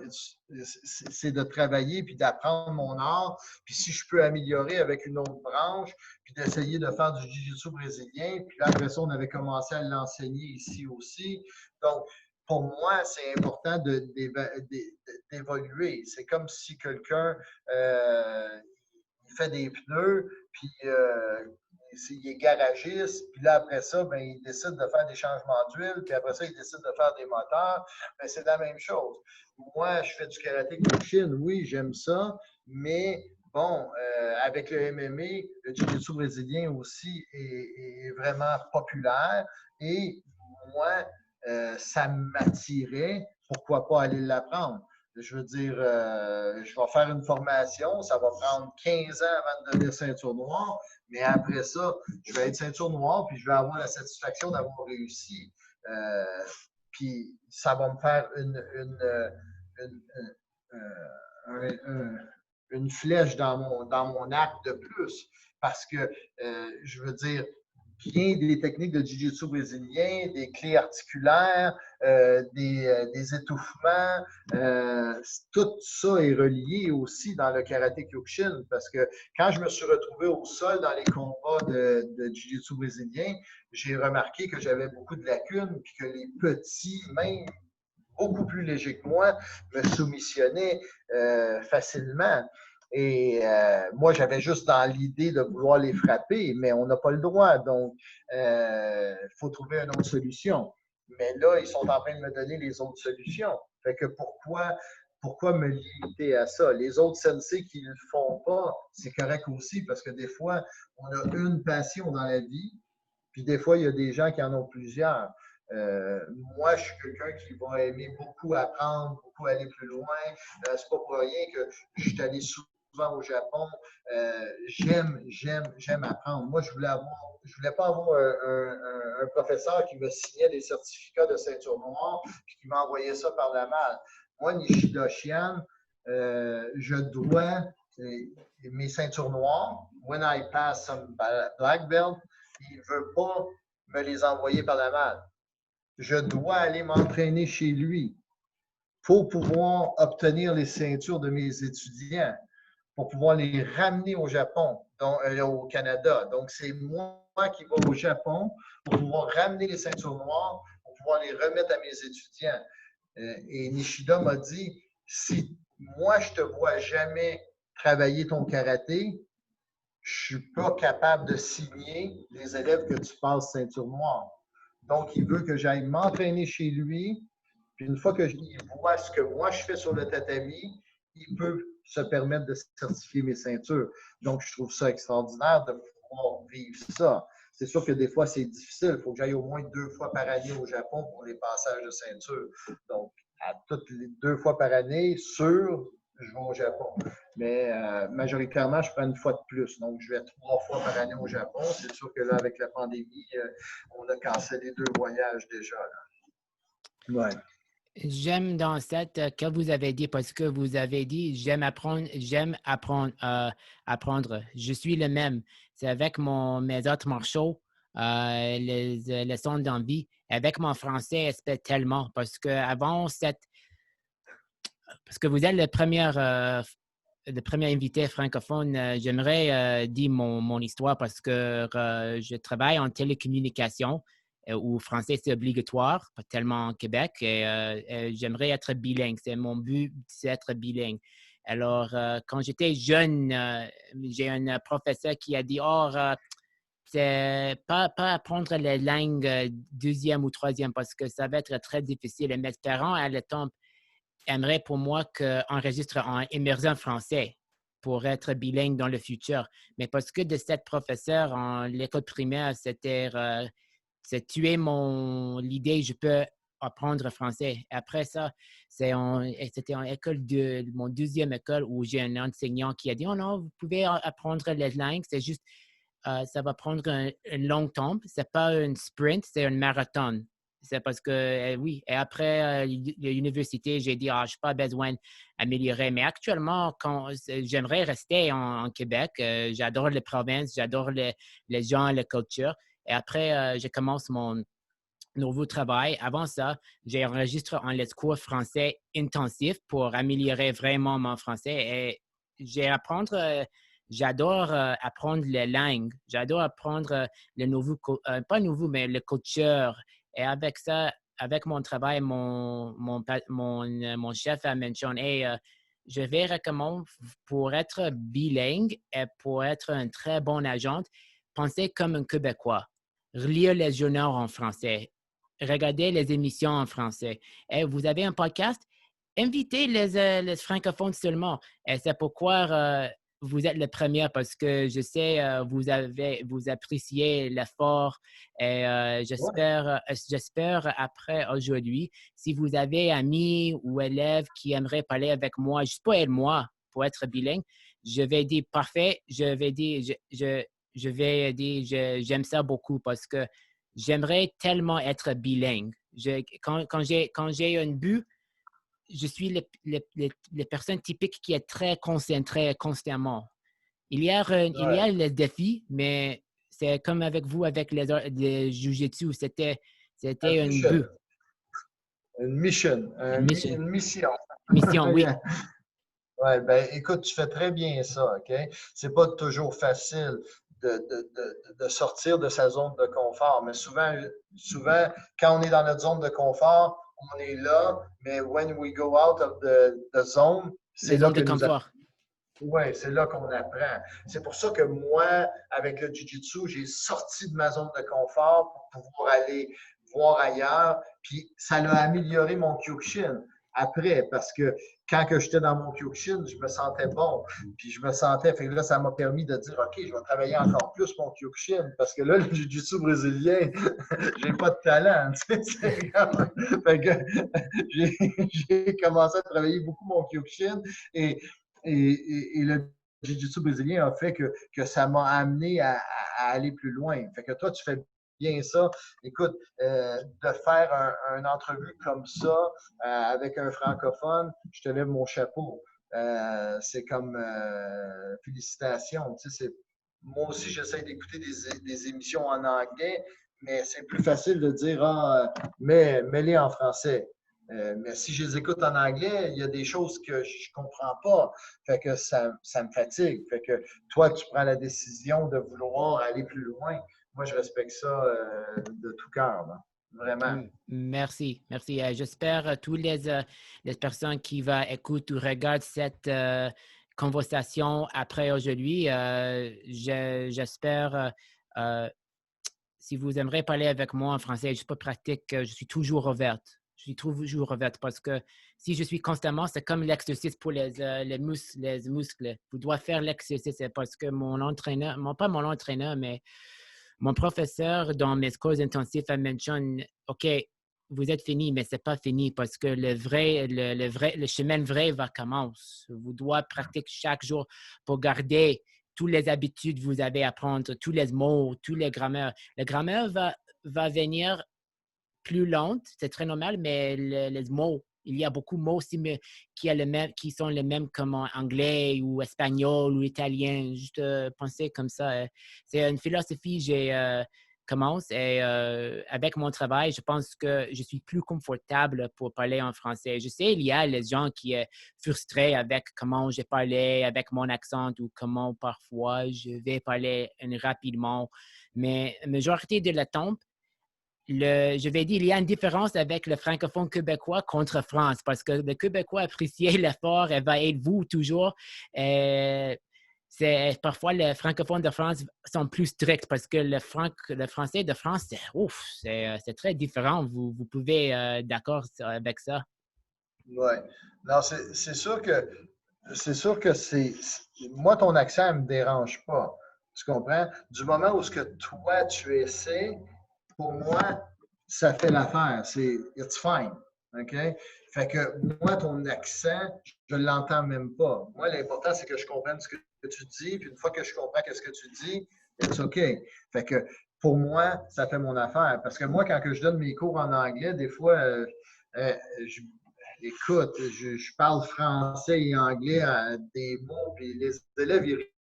c'est de travailler puis d'apprendre mon art. Puis si je peux améliorer avec une autre branche, puis d'essayer de faire du jiu-jitsu brésilien, puis là, après ça, on avait commencé à l'enseigner ici aussi. Donc, pour moi, c'est important d'évoluer. C'est comme si quelqu'un fait des pneus, puis il est garagiste, puis là, après ça, ben, il décide de faire des changements d'huile, puis après ça, il décide de faire des moteurs. Ben, c'est la même chose. Moi, je fais du karaté Kyokushin, oui, j'aime ça, mais bon, avec le MMA, le jiu-jitsu brésilien aussi est vraiment populaire et moi, ça m'attirait, pourquoi pas aller l'apprendre? Je veux dire, je vais faire une formation, ça va prendre 15 ans avant de devenir ceinture noire, mais après ça, je vais être ceinture noire, puis je vais avoir la satisfaction d'avoir réussi. Puis ça va me faire une flèche dans mon acte de plus. Parce que, je veux dire, bien des techniques de jiu-jitsu brésilien, des clés articulaires, des étouffements. Tout ça est relié aussi dans le karaté Kyokushin parce que quand je me suis retrouvé au sol dans les combats de jiu-jitsu brésilien, j'ai remarqué que j'avais beaucoup de lacunes puis que les petits, même beaucoup plus légers que moi, me soumissionnaient facilement. Et moi, j'avais juste dans l'idée de vouloir les frapper, mais on n'a pas le droit. Donc, il faut trouver une autre solution. Mais là, ils sont en train de me donner les autres solutions. Fait que pourquoi me limiter à ça? Les autres sensei qui ne le font pas, c'est correct aussi parce que des fois, on a une passion dans la vie, puis des fois, il y a des gens qui en ont plusieurs. Moi, je suis quelqu'un qui va aimer beaucoup apprendre, beaucoup aller plus loin. C'est pas pour rien que je suis allé souvent au Japon. J'aime apprendre. Moi, je voulais pas avoir un professeur qui me signait des certificats de ceinture noire et qui m'envoyait ça par la malle. Moi, Nishida Shian, je dois mes ceintures noires. When I pass some black belt, il ne veut pas me les envoyer par la malle. Je dois aller m'entraîner chez lui pour pouvoir obtenir les ceintures de mes étudiants, pour pouvoir les ramener au Japon, au Canada. Donc, c'est moi qui vais au Japon pour pouvoir ramener les ceintures noires, pour pouvoir les remettre à mes étudiants. Et Nishida m'a dit, si moi, je ne te vois jamais travailler ton karaté, je ne suis pas capable de signer les élèves que tu passes ceinture noire. Donc, il veut que j'aille m'entraîner chez lui. Puis une fois qu'il voit ce que moi je fais sur le tatami, il peut se permettre de certifier mes ceintures. Donc, je trouve ça extraordinaire de pouvoir vivre ça. C'est sûr que des fois, c'est difficile. Il faut que j'aille au moins 2 fois par année au Japon pour les passages de ceinture. Donc, à toutes les 2 fois par année, sûr, je vais au Japon. Mais majoritairement, je prends une fois de plus. Donc, je vais 3 fois par année au Japon. C'est sûr que là, avec la pandémie, on a cancellé 2 voyages déjà. Ouais. J'aime dans cette que vous avez dit parce que vous avez dit j'aime apprendre, apprendre. Je suis le même. C'est avec mes autres marchaux, les leçons d'envie. Avec mon français, j'espère tellement parce que vous êtes le premier invité francophone. J'aimerais dire mon histoire parce que je travaille en télécommunication où le français c'est obligatoire, pas tellement au Québec. Et j'aimerais être bilingue. C'est mon but, c'est être bilingue. Alors, quand j'étais jeune, j'ai un professeur qui a dit, oh, c'est pas apprendre les langues deuxième ou troisième parce que ça va être très difficile. Et mes parents, à l'époque, aimerait pour moi qu'on enregistre en immersion français pour être bilingue dans le futur. Mais parce que de cette professeure en l'école primaire, c'est tué l'idée je peux apprendre français. Après ça, c'était en école mon deuxième école où j'ai un enseignant qui a dit, oh non, vous pouvez apprendre les langues, c'est juste, ça va prendre un long temps. C'est pas un sprint, c'est un marathon. C'est parce que, oui, et après l'université, j'ai dit, je n'ai pas besoin d'améliorer. Mais actuellement, j'aimerais rester en Québec. J'adore les provinces, j'adore les gens, la culture. Et après, je commence mon nouveau travail. Avant ça, j'ai enregistré en cours français intensif pour améliorer vraiment mon français. Et j'adore apprendre les langues. J'adore apprendre le nouveau, pas nouveau, mais le culture. Et avec ça, avec mon travail, mon chef a mentionné, hey, je vais recommander pour être bilingue et pour être un très bon agent, pensez comme un Québécois. Lire les journaux en français, regarder les émissions en français. Et vous avez un podcast? Invitez les francophones seulement. Et c'est pourquoi vous êtes le premier parce que je sais vous appréciez l'effort et Ouais. j'espère après aujourd'hui, si vous avez amis ou élèves qui aimeraient parler avec moi, juste pour aider moi pour être bilingue, je vais dire parfait, je vais dire j'aime ça beaucoup parce que j'aimerais tellement être bilingue. Quand j'ai un but, je suis les personnes typiques qui est très concentrée constamment. Il y Ouais. a les défis, mais c'est comme avec vous, avec les Jiu-Jitsu, Un c'était un mission. but, Une mission. une mission. Une mission. Mission, oui. Ouais, ben, écoute, tu fais très bien ça, OK? C'est pas toujours facile de sortir de sa zone de confort, mais souvent, quand on est dans notre zone de confort, on est là, mais when we go out of the zone, c'est Les là zones de que nous confort. ouais, c'est là qu'on apprend. C'est pour ça que moi, avec le Jiu-Jitsu, j'ai sorti de ma zone de confort pour pouvoir aller voir ailleurs. Puis ça a amélioré mon Kyokushin après, parce que quand que j'étais dans mon Kyokushin, je me sentais bon. Puis je me sentais, fait que là, ça m'a permis de dire, OK, je vais travailler encore plus mon Kyokushin, parce que là, le Jiu-Jitsu brésilien, j'ai pas de talent. Tu sais, fait que j'ai commencé à travailler beaucoup mon Kyokushin et et le jiu-jitsu brésilien a fait que ça m'a amené à aller plus loin. Fait que toi, tu fais bien ça. Écoute, de faire une entrevue comme ça avec un francophone, je te lève mon chapeau. C'est comme félicitations. Tu sais, moi aussi, j'essaie d'écouter des émissions en anglais, mais c'est plus facile de dire mais mets-les en français. Mais si je les écoute en anglais, il y a des choses que je ne comprends pas. Fait que ça me fatigue. Fait que toi, tu prends la décision de vouloir aller plus loin. Moi, je respecte ça de tout cœur. Vraiment. Merci, merci. J'espère tous les personnes qui vont écouter ou regardent cette conversation après aujourd'hui, j'espère si vous aimeriez parler avec moi en français, je ne suis pas pratique, je suis toujours ouverte. Je suis toujours vite parce que si je suis constamment, c'est comme l'exercice pour les muscles. Vous devez faire l'exercice parce que mon entraîneur, pas mon entraîneur, mais mon professeur dans mes cours intensifs a mentionné, OK, vous êtes fini, mais c'est pas fini parce que le chemin vrai va commencer. Vous devez pratiquer chaque jour pour garder toutes les habitudes que vous avez à apprendre, tous les mots, tous les grammaires. La grammaire va venir plus lente, c'est très normal, mais les mots, il y a beaucoup de mots aussi qui sont les mêmes comme en anglais ou espagnol ou italien. Juste penser comme ça. C'est une philosophie que j'ai commence et avec mon travail, je pense que je suis plus confortable pour parler en français. Je sais, il y a les gens qui sont frustrés avec comment je parlais, avec mon accent ou comment parfois je vais parler rapidement. Mais la majorité de la temps, je vais dire, il y a une différence avec le francophone québécois contre France parce que le Québécois apprécie l'effort et va être vous toujours. Euh, parfois, les francophones de France sont plus stricts parce que le français de France, c'est très différent. Vous pouvez d'accord avec ça? Oui. Non, c'est sûr que moi, ton accent ne me dérange pas. Tu comprends? Du moment où ce que toi, tu essaies, pour moi, ça fait l'affaire. C'est it's fine. OK? Fait que moi, ton accent, je ne l'entends même pas. Moi, l'important, c'est que je comprenne ce que tu dis. Puis une fois que je comprends ce que tu dis, it's OK. Fait que pour moi, ça fait mon affaire. Parce que moi, quand que je donne mes cours en anglais, des fois, euh, je écoute, je parle français et anglais à des mots, puis les élèves, ils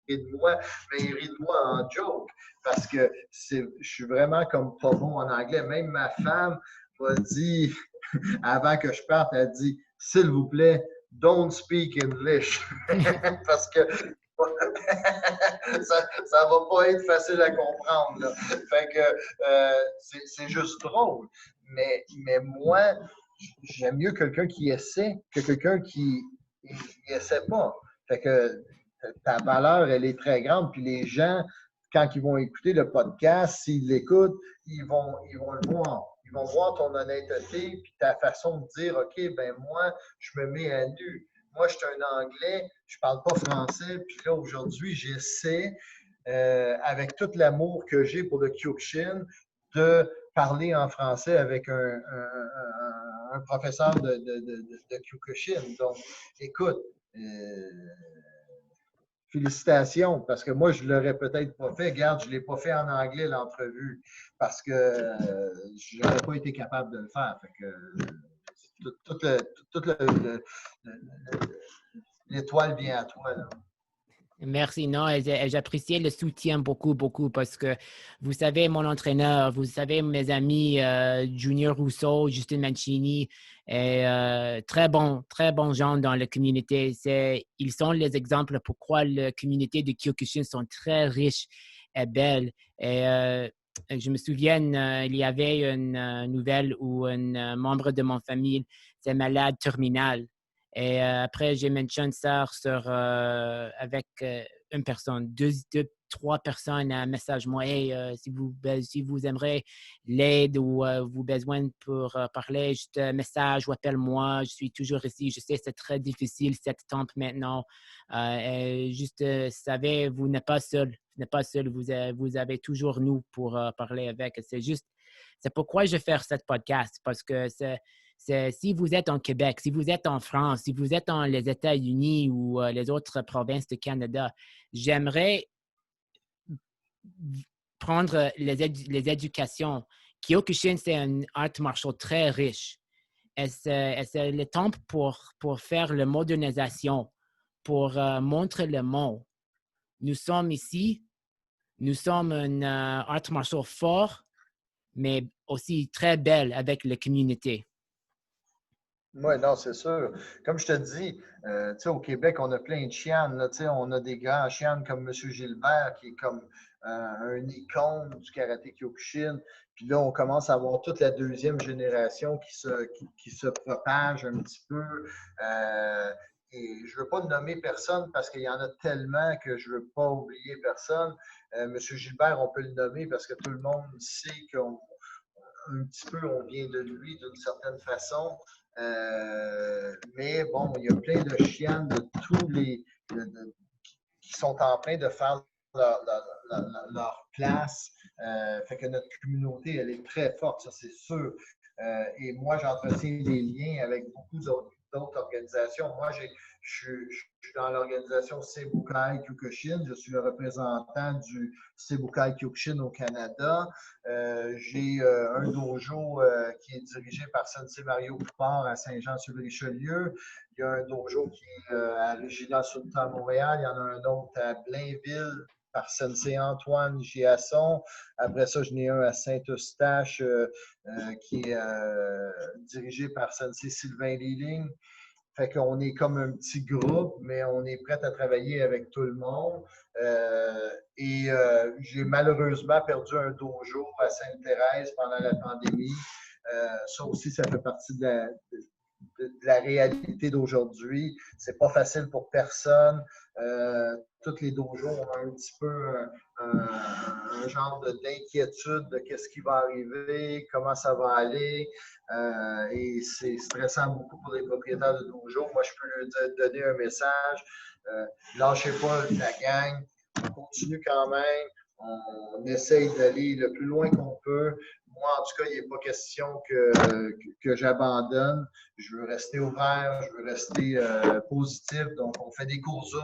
rient de moi, mais ils rient de moi en joke, parce que je suis vraiment comme pas bon en anglais. Même ma femme m'a dit, avant que je parte, elle dit, s'il vous plaît, don't speak English, parce que ça va pas être facile à comprendre. Là. Fait que c'est juste drôle. Mais moi, j'aime mieux quelqu'un qui essaie que quelqu'un qui essaie pas. Fait que ta valeur, elle est très grande. Puis les gens, quand ils vont écouter le podcast, s'ils l'écoutent, ils vont le voir. Ils vont voir ton honnêteté puis ta façon de dire, OK, ben moi, je me mets à nu. Moi, je suis un Anglais, je parle pas français, puis là, aujourd'hui, j'essaie, avec tout l'amour que j'ai pour le Kyokushin, de parler en français avec un professeur de Kyokushin. Donc, écoute, félicitations, parce que moi, je ne l'aurais peut-être pas fait. Regarde, je ne l'ai pas fait en anglais, l'entrevue, parce que je n'aurais pas été capable de le faire. Fait que, tout l'étoile vient à toi. Là. Merci. Non, j'appréciais le soutien beaucoup, beaucoup parce que vous savez, mon entraîneur, vous savez, mes amis Junior Rousseau, Justin Mancini, et, très bons gens dans la communauté. Ils sont les exemples pourquoi la communauté de Kyokushin sont très riches et belles. Et je me souviens, il y avait une nouvelle où un membre de mon famille est malade terminal. Et après, j'ai mentionné ça avec une personne, trois personnes à un message. Moi, hey, si vous aimeriez l'aide ou vous avez besoin pour parler, juste un message ou appelle-moi. Je suis toujours ici. Je sais que c'est très difficile cette temps maintenant. Juste, savez, vous n'êtes pas seul. Vous n'êtes pas seul. Vous avez toujours nous pour parler avec. C'est pourquoi je fais cette podcast parce que si vous êtes en Québec, si vous êtes en France, si vous êtes dans les États-Unis ou les autres provinces du Canada, j'aimerais prendre les éducations. Kyokushin, c'est un art martial très riche. Et c'est le temps pour faire la modernisation, pour montrer le monde. Nous sommes ici, nous sommes un art martial fort, mais aussi très belle avec la communauté. Oui, non, c'est sûr. Comme je te dis, au Québec, on a plein de chiennes. Là, on a des grands chiennes comme M. Gilbert, qui est comme un icône du karaté Kyokushin. Puis là, on commence à avoir toute la deuxième génération qui se propage un petit peu. Et je ne veux pas nommer personne parce qu'il y en a tellement que je ne veux pas oublier personne. M. Gilbert, on peut le nommer parce que tout le monde sait qu'on un petit peu, on vient de lui d'une certaine façon. Mais bon, il y a plein de chiens de tous les qui sont en train de faire leur place. Fait que notre communauté, elle est très forte, ça c'est sûr. Et moi, j'entretiens des liens avec beaucoup d'autres organisations. Moi, je suis dans l'organisation Seibukai Kyokushin. Je suis le représentant du Seibukai Kyokushin au Canada. J'ai un dojo qui est dirigé par Sensei Mario Poupard à Saint-Jean-sur-Richelieu. Il y a un dojo qui est à Regina-Sultan à Montréal. Il y en a un autre à Blainville par Sensei Antoine Giasson. Après ça, j'en ai un à Saint-Eustache qui est dirigé par Sensei Sylvain Liling. Fait qu'on est comme un petit groupe, mais on est prêt à travailler avec tout le monde. J'ai malheureusement perdu un dojo à Sainte-Thérèse pendant la pandémie. Ça aussi, ça fait partie de la réalité d'aujourd'hui. C'est pas facile pour personne. Tous les dojos ont un petit peu un genre d'inquiétude de qu'est-ce qui va arriver, comment ça va aller. Et c'est stressant beaucoup pour les propriétaires de dojos. Moi, je peux leur donner un message. Lâchez pas la gang. On continue quand même. On essaye d'aller le plus loin qu'on peut. Moi, en tout cas, il n'est pas question que j'abandonne. Je veux rester ouvert, je veux rester positif. Donc, on fait des cours Zoom,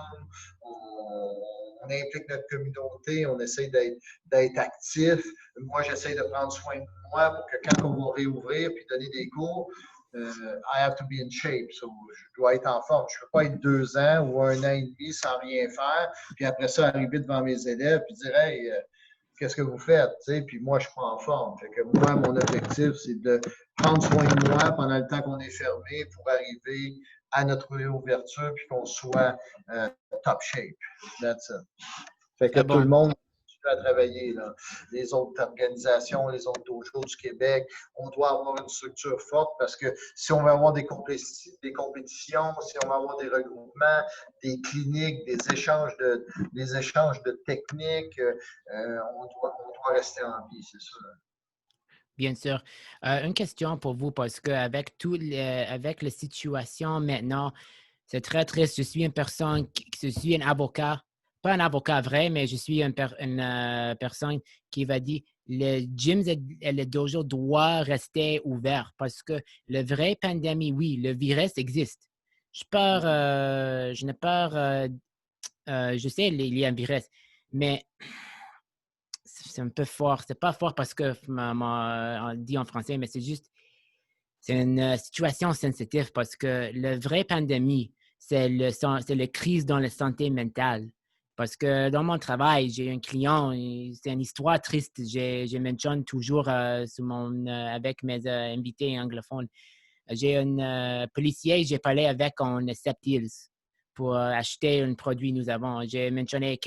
on implique notre communauté, on essaie d'être actif. Moi, j'essaie de prendre soin de moi pour que quand on va réouvrir puis donner des cours, I have to be in shape. So, je dois être en forme. Je ne peux pas être 2 ans ou 1 an et demi sans rien faire, puis après ça, arriver devant mes élèves puis dire hey, qu'est-ce que vous faites? T'sais? Puis moi, je suis pas en forme. Fait que moi, mon objectif, c'est de prendre soin de moi pendant le temps qu'on est fermé pour arriver à notre réouverture puis qu'on soit top shape. That's it. Fait que Très tout le bon. monde continue à travailler. Là. Les autres organisations, les autres dojos du Québec, on doit avoir une structure forte parce que si on veut avoir des compétitions, si on veut avoir des regroupements, des cliniques, des échanges de techniques, on doit rester en vie, c'est sûr. Bien sûr. Une question pour vous, parce qu'avec avec la situation maintenant, c'est très triste. Je suis une personne, je suis un avocat, pas un avocat vrai, mais je suis une personne qui va dire le gym et le dojo doit rester ouvert parce que le vrai pandémie, oui, le virus existe. Je n'ai peur, je sais, il y a un virus, mais c'est un peu fort. C'est pas fort parce que on dit en français, mais c'est juste, c'est une situation sensitive parce que la vraie pandémie, c'est le crise dans la santé mentale. Parce que dans mon travail, j'ai un client, c'est une histoire triste. Je mentionne toujours avec mes invités anglophones. J'ai un policier, j'ai parlé avec en Sept-Îles pour acheter un produit nous avons. J'ai mentionné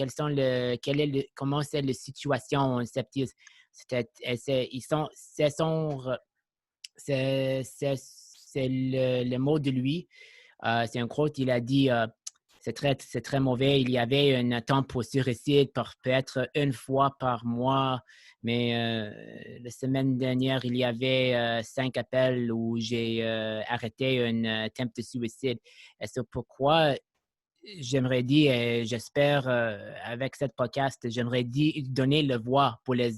comment c'est la situation en Sept-Îles. C'est le mot de lui. C'est un quote, il a dit c'est très mauvais. Il y avait un temps pour suicide peut-être une fois par mois, mais la semaine dernière, il y avait 5 appels où j'ai arrêté un attempt de suicide. Et c'est pourquoi j'aimerais dire, et j'espère avec cette podcast, j'aimerais donner le voix pour les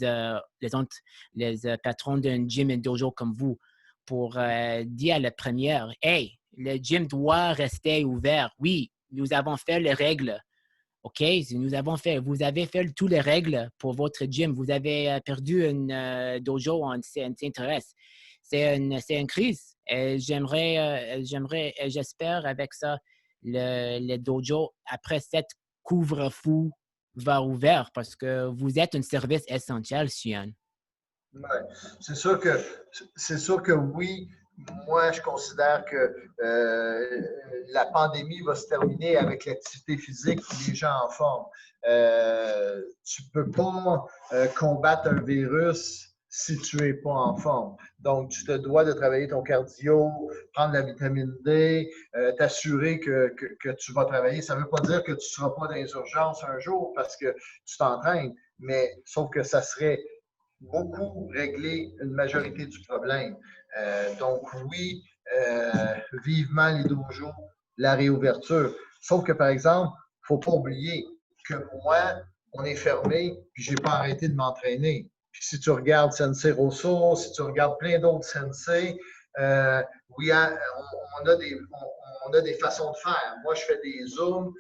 patrons d'un gym et dojo comme vous pour dire à la première, hey, le gym doit rester ouvert. Oui, nous avons fait les règles. OK, vous avez fait toutes les règles pour votre gym. Vous avez perdu un dojo en Saint-Thérèse. C'est une crise. Et j'espère avec ça, le dojo, après cette couvre-feu, va ouvert parce que vous êtes un service essentiel, Sian. Ouais. C'est sûr que oui, moi je considère que la pandémie va se terminer avec l'activité physique et les gens en forme. Tu ne peux pas combattre un virus si tu n'es pas en forme. Donc, tu te dois de travailler ton cardio, prendre la vitamine D, t'assurer que tu vas travailler. Ça ne veut pas dire que tu ne seras pas dans les urgences un jour parce que tu t'entraînes, mais sauf que ça serait beaucoup réglé une majorité du problème. Donc, oui, vivement les dojos, la réouverture. Sauf que, par exemple, il ne faut pas oublier que moi, on est fermé, puis je n'ai pas arrêté de m'entraîner. Puis si tu regardes Sensei Rosso, si tu regardes plein d'autres sensei, oui, on a des façons de faire. Moi, je fais des zooms.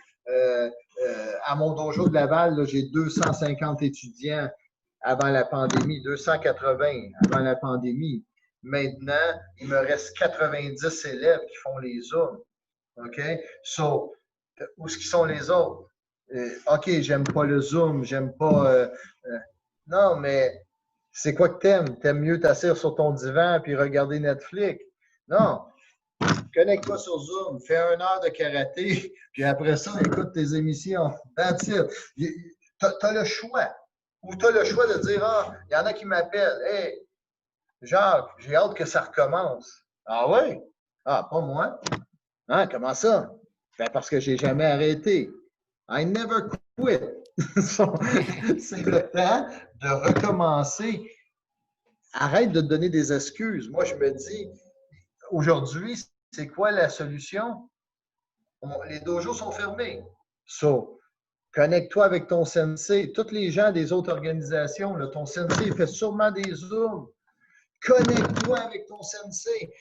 À mon dojo de Laval, j'ai 250 étudiants avant la pandémie, 280 avant la pandémie. Maintenant, il me reste 90 élèves qui font les zooms. OK? So, où est-ce qu'ils sont les autres? OK, j'aime pas le Zoom, j'aime pas. Non, mais c'est quoi que t'aimes? T'aimes mieux t'asseoir sur ton divan puis regarder Netflix? Non. Connecte-toi sur Zoom, fais 1 heure de karaté, puis après ça, écoute tes émissions. That's it. T'as le choix. Ou t'as le choix de dire, ah, il y en a qui m'appellent. Hey, Jacques, j'ai hâte que ça recommence. Ah oui? Ah, pas moi. Hein, comment ça? Ben parce que j'ai jamais arrêté. I never quit. C'est le temps de recommencer. Arrête de te donner des excuses. Moi, je me dis, aujourd'hui, c'est quoi la solution? Les dojos sont fermés. So, connecte-toi avec ton sensei. Tous les gens des autres organisations, là, ton sensei fait sûrement des zooms. Connecte-toi avec ton sensei.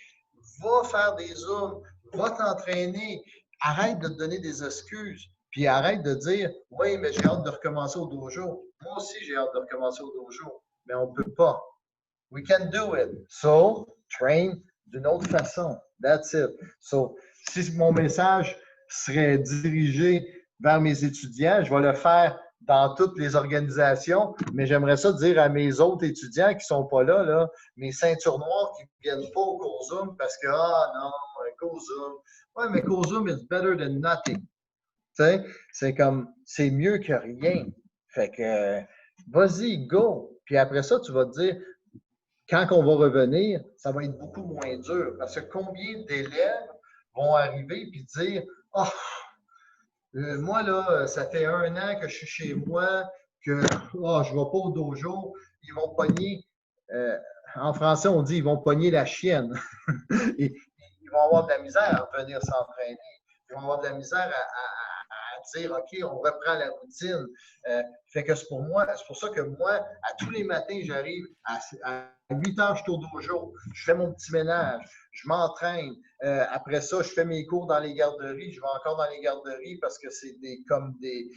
Va faire des zooms. Va t'entraîner. Arrête de te donner des excuses. Puis arrête de dire, oui, mais j'ai hâte de recommencer au dojo. Moi aussi, j'ai hâte de recommencer au dojo. Mais on ne peut pas. We can do it. So, train d'une autre façon. That's it. So, si mon message serait dirigé vers mes étudiants, je vais le faire dans toutes les organisations, mais j'aimerais ça dire à mes autres étudiants qui ne sont pas là, là, mes ceintures noires qui ne viennent pas au cours Zoom parce que, ah non, cours Zoom. Ouais, mais cours Zoom is better than nothing. Tu sais, c'est comme, c'est mieux que rien. Fait que, vas-y, go. Puis après ça, tu vas te dire, quand on va revenir, ça va être beaucoup moins dur. Parce que combien d'élèves vont arriver et dire, oh, moi, là, ça fait 1 an que je suis chez moi, que oh, je ne vais pas au dojo. Ils vont pogner, en français, on dit, ils vont pogner la chienne. Ils vont avoir de la misère à venir s'entraîner. Ils vont avoir de la misère à dire, OK, on reprend la routine. Fait que c'est pour ça que moi, à tous les matins, j'arrive à 8 heures, je suis au dojo, je fais mon petit ménage, je m'entraîne. Après ça, je fais mes cours dans les garderies. Je vais encore dans les garderies parce que c'est comme des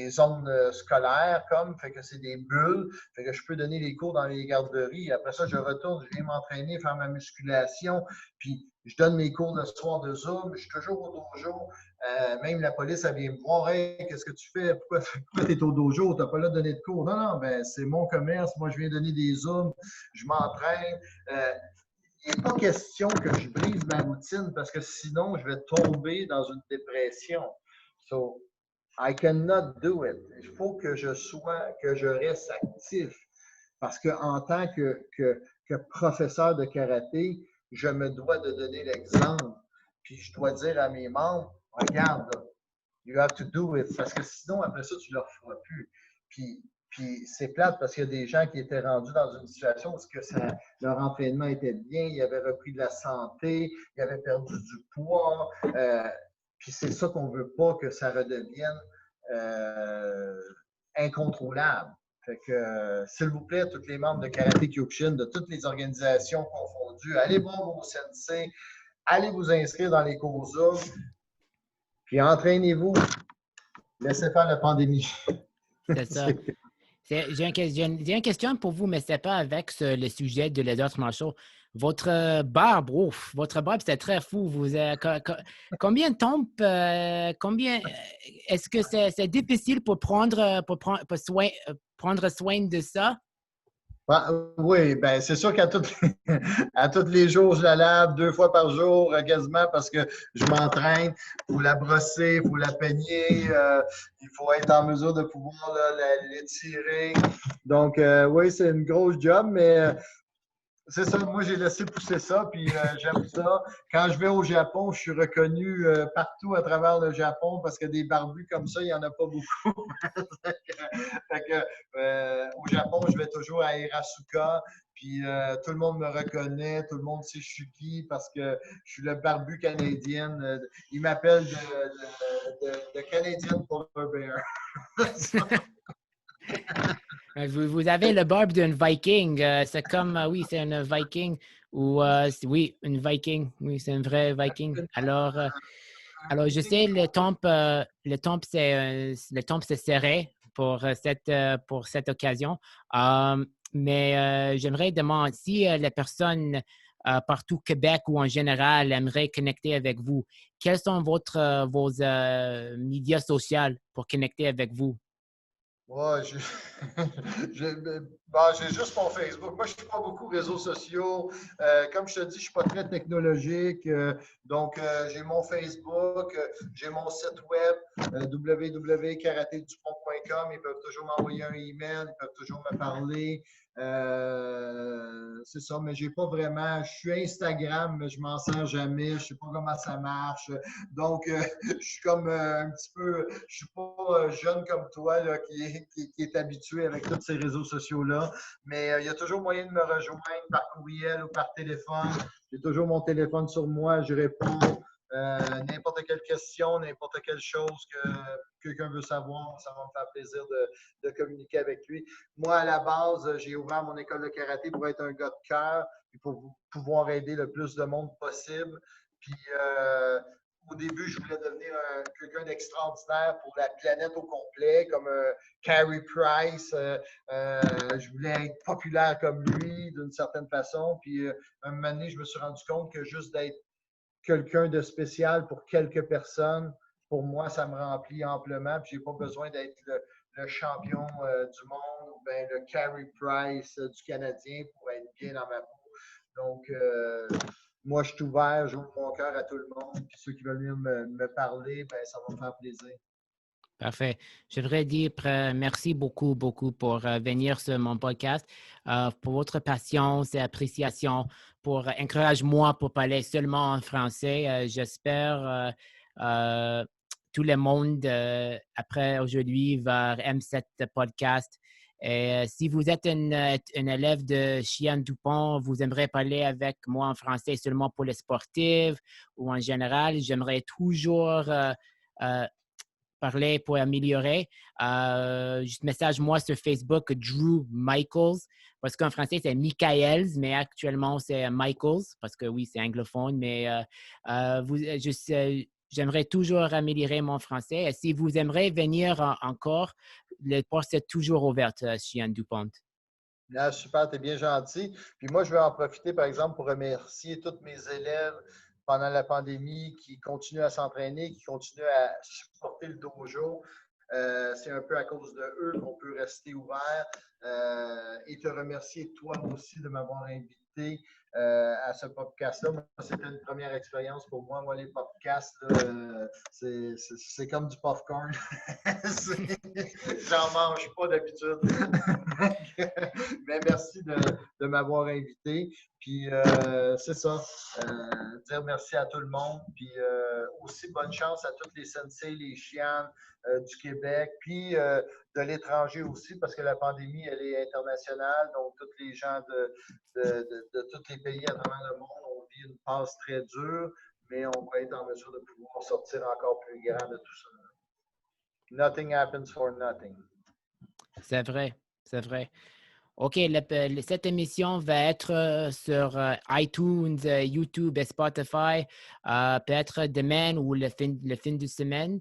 zones scolaires, fait que c'est des bulles. Fait que je peux donner les cours dans les garderies. Après ça, je retourne, je viens m'entraîner, faire ma musculation. Puis, je donne mes cours le soir de Zoom. Je suis toujours au dojo. Même la police, elle vient me voir. Hey, qu'est-ce que tu fais? Pourquoi tu es au dojo? Tu n'as pas là de donner de cours. Non, non, ben, c'est mon commerce. Moi, je viens donner des Zooms. Je m'entraîne. Il n'est pas question que je brise ma routine parce que sinon, je vais tomber dans une dépression. So, I cannot do it. Il faut que je reste actif. Parce qu'en tant que professeur de karaté, je me dois de donner l'exemple. Puis je dois dire à mes membres, regarde, là, you have to do it. Parce que sinon, après ça, tu ne le feras plus. Puis c'est plate parce qu'il y a des gens qui étaient rendus dans une situation où leur entraînement était bien, ils avaient repris de la santé, ils avaient perdu du poids. Puis c'est ça qu'on ne veut pas que ça redevienne incontrôlable. Fait que, s'il vous plaît, tous les membres de Karaté Kyokushin, de toutes les organisations confondues, allez voir vos sensei, allez vous inscrire dans les cours Zoom, puis entraînez-vous. Laissez faire la pandémie. C'est ça. J'ai une question pour vous, mais ce n'est pas avec le sujet de les arts martiaux. Votre barbe, votre barbe, c'était très fou. Combien de temps, est-ce que c'est difficile pour prendre soin de ça? Oui, ben c'est sûr qu'à tous les jours, je la lave 2 fois par jour, quasiment, parce que je m'entraîne. Il faut la brosser, il faut la peigner, il faut être en mesure de pouvoir l'étirer. Donc, oui, c'est une grosse job, mais C'est ça, moi j'ai laissé pousser ça, puis j'aime ça. Quand je vais au Japon, je suis reconnu partout à travers le Japon parce que des barbus comme ça, il n'y en a pas beaucoup. Au Japon, je vais toujours à Hirasuka, puis tout le monde me reconnaît, tout le monde sait je suis qui parce que je suis le barbu canadien. Ils m'appellent de Canadian Polar Bear. Vous avez le barbe d'un Viking. C'est comme, oui, c'est un Viking. Ou, oui, une Viking. Oui, c'est un vrai Viking. Alors, je sais, le temple c'est serré pour cette occasion. Mais j'aimerais demander si les personnes partout au Québec ou en général aimeraient connecter avec vous, quels sont vos médias sociaux pour connecter avec vous? Ouais, j'ai juste mon Facebook. Moi, je ne suis pas beaucoup réseaux sociaux. Comme je te dis, je ne suis pas très technologique. J'ai mon Facebook, j'ai mon site web, www.karatédupont.com. Ils peuvent toujours m'envoyer un email, ils peuvent toujours me parler. C'est ça, mais j'ai pas vraiment. Je suis Instagram, mais je m'en sers jamais. Je sais pas comment ça marche. Donc, je suis comme un petit peu. Je suis pas jeune comme toi là, qui est habitué avec tous ces réseaux sociaux-là. Mais il y a toujours moyen de me rejoindre par courriel ou par téléphone. J'ai toujours mon téléphone sur moi, je réponds. N'importe quelle question, n'importe quelle chose que quelqu'un veut savoir, ça va me faire plaisir de communiquer avec lui. Moi, à la base, j'ai ouvert mon école de karaté pour être un gars de cœur et pour pouvoir aider le plus de monde possible. Puis, au début, je voulais devenir quelqu'un d'extraordinaire pour la planète au complet, comme Carey Price. Je voulais être populaire comme lui, d'une certaine façon. Puis, un moment donné, je me suis rendu compte que juste d'être quelqu'un de spécial pour quelques personnes, pour moi, ça me remplit amplement. Puis, j'ai pas besoin d'être le champion du monde ou bien le Carey Price du Canadien pour être bien dans ma peau. Donc, moi, je suis ouvert, j'ouvre mon cœur à tout le monde. Puis ceux qui veulent venir me parler, ben, ça va me faire plaisir. Parfait. Je voudrais dire merci beaucoup, beaucoup pour venir sur mon podcast, pour votre patience et appréciation, pour encourager moi pour parler seulement en français. J'espère tout le monde après aujourd'hui va aimer cette podcast. Et si vous êtes un élève de Chien Dupont, vous aimeriez parler avec moi en français seulement pour les sportifs ou en général, j'aimerais toujours parler pour améliorer. Juste message moi sur Facebook, Drew Michaels, parce qu'en français, c'est Michaels, mais actuellement, c'est Michaels, parce que oui, c'est anglophone, mais j'aimerais toujours améliorer mon français. Et si vous aimeriez venir encore, le poste est toujours ouvert chez Anne Dupont. Ah, super, tu es bien gentil. Puis moi, je vais en profiter, par exemple, pour remercier tous mes élèves pendant la pandémie qui continuent à s'entraîner, qui continuent à supporter le dojo. C'est un peu à cause de eux qu'on peut rester ouvert. Et te remercier toi aussi de m'avoir invité à ce podcast-là. Moi, c'était une première expérience pour moi. Moi, les podcasts, c'est comme du popcorn. J'en mange pas d'habitude. Mais merci de m'avoir invité. Puis c'est ça. Dire merci à tout le monde. Puis aussi bonne chance à tous les sensei, les chiens du Québec. Puis de l'étranger aussi, parce que la pandémie, elle est internationale. Donc, tous les gens de tous les pays à travers le monde, on vit une passe très dure, mais on va être en mesure de pouvoir sortir encore plus grand de tout ça. Nothing happens for nothing. C'est vrai, c'est vrai. OK, cette émission va être sur iTunes, YouTube et Spotify, peut-être demain ou le fin de semaine.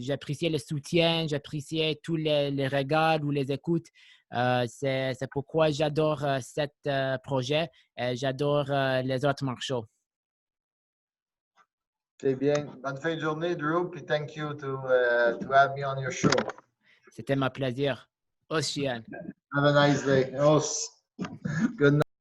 J'apprécie le soutien, j'apprécie tous les regards ou les écoutes. C'est pourquoi j'adore ce projet. J'adore les autres marchés. C'est bien. Bonne fin de journée, Drew, puis thank you to have me on your show. C'était ma plaisir. Ocean. Have a nice day. Oh, good night.